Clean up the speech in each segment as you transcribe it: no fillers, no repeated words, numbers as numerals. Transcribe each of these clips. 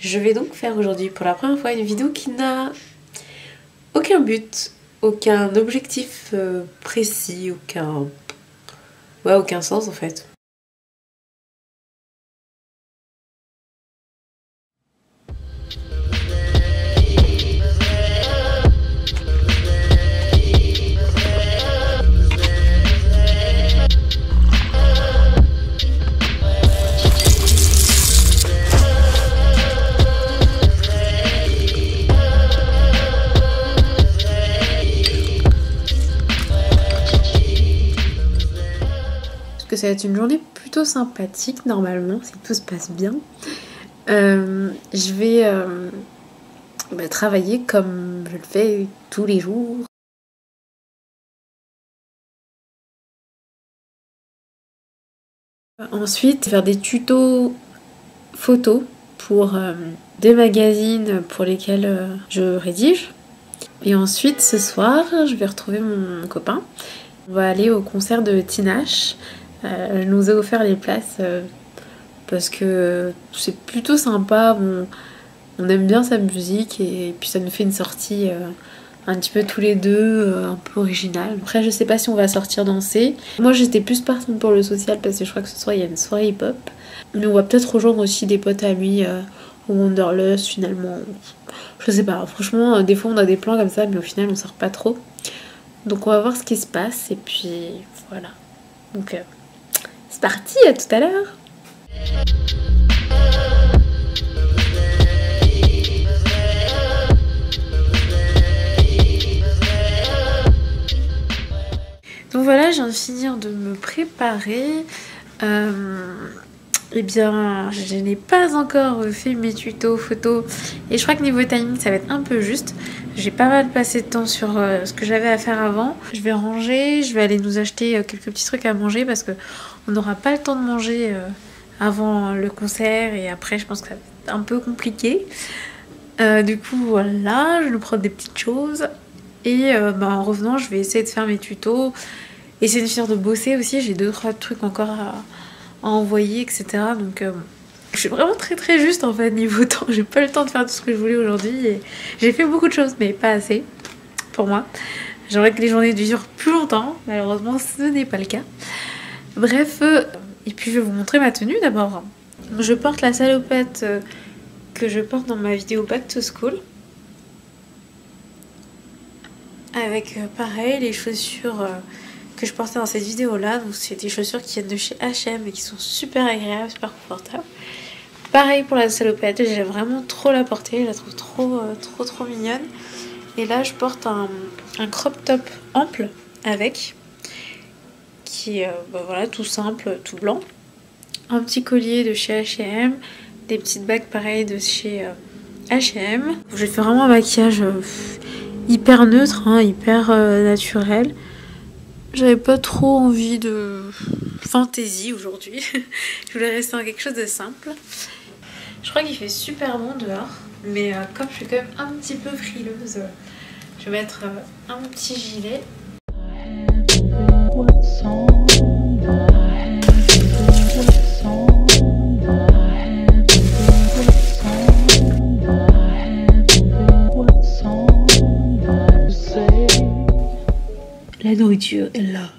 Je vais donc faire aujourd'hui pour la première fois une vidéo qui n'a aucun but, aucun objectif précis, aucun sens en fait. Que ça va être une journée plutôt sympathique normalement si tout se passe bien. Je vais travailler comme je le fais tous les jours. Ensuite faire des tutos photos pour des magazines pour lesquels je rédige. Et ensuite ce soir je vais retrouver mon copain. On va aller au concert de Tinashe. Je nous ai offert les places parce que c'est plutôt sympa, on aime bien sa musique et puis ça nous fait une sortie un petit peu tous les deux, un peu originale. Après je sais pas si on va sortir danser. Moi j'étais plus partante pour le social parce que je crois que ce soir il y a une soirée hip-hop. Mais on va peut-être rejoindre aussi des potes à lui au Wanderlust finalement. Je sais pas, franchement des fois on a des plans comme ça mais au final on sort pas trop. Donc on va voir ce qui se passe et puis voilà. Donc c'est parti, à tout à l'heure. Donc voilà, je viens de finir de me préparer. Eh bien, je n'ai pas encore fait mes tutos photos et je crois que niveau timing ça va être un peu juste. J'ai pas mal passé de temps sur ce que j'avais à faire avant. Je vais ranger, je vais aller nous acheter quelques petits trucs à manger parce que on n'aura pas le temps de manger avant le concert et après je pense que ça va être un peu compliqué. Du coup voilà, je vais nous prendre des petites choses et en revenant je vais essayer de faire mes tutos, essayer de finir de bosser aussi. J'ai 2-3 trucs encore à envoyer etc. Donc je suis vraiment très juste en fait niveau temps. J'ai pas le temps de faire tout ce que je voulais aujourd'hui et j'ai fait beaucoup de choses mais pas assez pour moi. J'aimerais que les journées durent plus longtemps, malheureusement ce n'est pas le cas. Bref, et puis je vais vous montrer ma tenue d'abord. Je porte la salopette que je porte dans ma vidéo Back to School. Avec pareil les chaussures que je portais dans cette vidéo là. Donc c'est des chaussures qui viennent de chez H&M et qui sont super agréables, super confortables. Pareil pour la salopette, j'aime vraiment trop la porter, je la trouve trop mignonne. Et là je porte un crop top ample avec, qui est voilà, tout simple, tout blanc. Un petit collier de chez H&M, des petites bagues pareilles de chez H&M. J'ai fait vraiment un maquillage hyper neutre, hein, hyper naturel. J'avais pas trop envie de fantaisie aujourd'hui. Je voulais rester dans quelque chose de simple. Je crois qu'il fait super bon dehors, mais comme je suis quand même un petit peu frileuse, je vais mettre un petit gilet. La nourriture est là.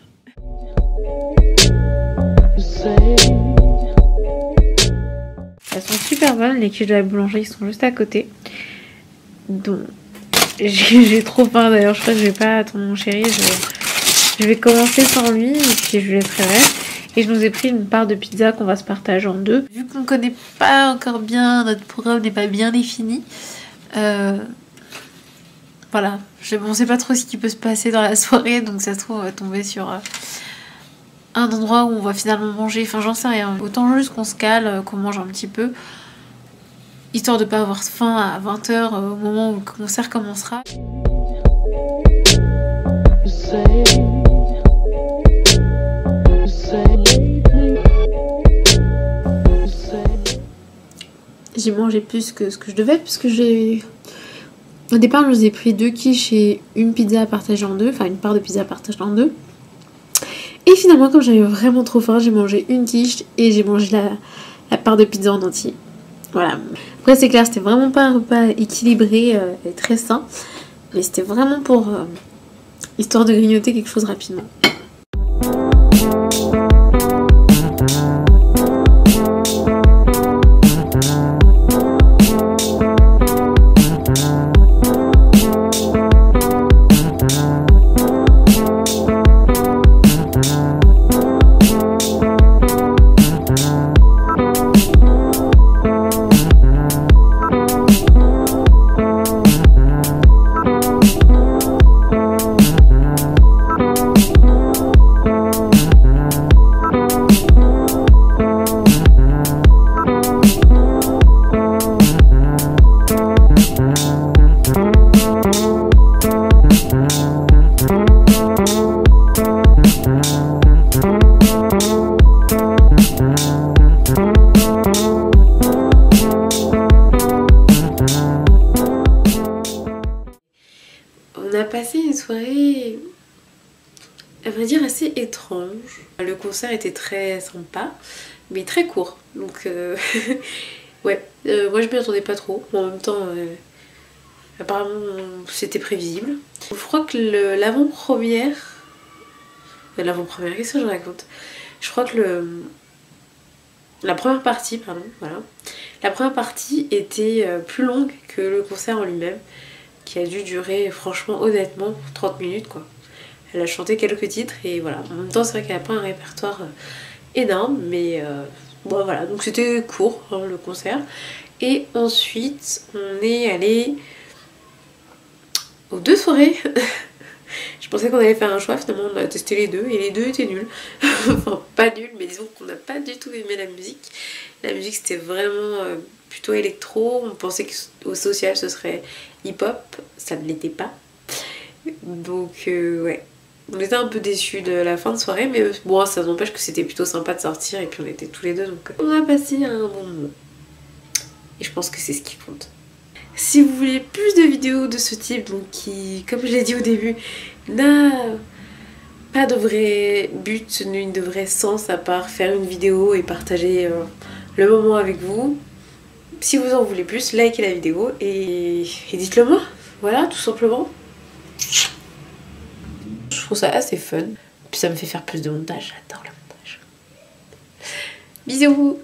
Elles sont super bonnes, les quiches de la boulangerie sont juste à côté. Donc j'ai trop faim d'ailleurs, je crois que je vais pas attendre mon chéri. Je vais commencer sans lui et puis je laisserai reste. Et je nous ai pris une part de pizza qu'on va se partager en deux. Vu qu'on connaît pas encore bien, notre programme n'est pas bien défini. Voilà, on sait pas trop ce qui peut se passer dans la soirée, donc ça se trouve on va tomber sur un endroit où on va finalement manger, enfin j'en sais rien. Autant juste qu'on se cale, qu'on mange un petit peu, histoire de pas avoir faim à 20 h au moment où le concert commencera. J'ai mangé plus que ce que je devais puisque au départ, je vous ai pris 2 quiches et une pizza partagée en deux, enfin une part de pizza partagée en deux. Et finalement, comme j'avais vraiment trop faim, j'ai mangé une quiche et j'ai mangé la part de pizza en entier. Voilà. Après c'est clair, c'était vraiment pas un repas équilibré et très sain. Mais c'était vraiment pour histoire de grignoter quelque chose rapidement. On a passé une soirée, à vrai dire, assez étrange. Le concert était très sympa, mais très court. Donc, ouais, moi je m'y attendais pas trop. Mais en même temps, apparemment, c'était prévisible. Je crois que l'avant-première... L'avant-première, qu'est-ce que je raconte? Je crois que la première partie, pardon, voilà. La première partie était plus longue que le concert en lui-même, qui a dû durer, franchement, honnêtement, 30 minutes, quoi. Elle a chanté quelques titres et voilà. En même temps, c'est vrai qu'elle n'a pas un répertoire énorme, mais bon, voilà. Donc c'était court, hein, le concert. Et ensuite, on est allé aux 2 soirées. Je pensais qu'on allait faire un choix, finalement on a testé les 2 et les 2 étaient nuls. Enfin, pas nuls, mais disons qu'on n'a pas du tout aimé la musique. La musique c'était vraiment plutôt électro. On pensait qu'au social ce serait hip-hop, ça ne l'était pas. Donc ouais, on était un peu déçus de la fin de soirée, mais bon, ça n'empêche que c'était plutôt sympa de sortir et puis on était tous les deux, donc on a passé un bon moment. Et je pense que c'est ce qui compte. Si vous voulez plus de vidéos de ce type, donc qui, comme je l'ai dit au début, n'a pas de vrai but, ni de vrai sens à part faire une vidéo et partager le moment avec vous, si vous en voulez plus, likez la vidéo et dites-le moi. Voilà, tout simplement. Je trouve ça assez fun. Puis ça me fait faire plus de montage, j'adore le montage. Bisous!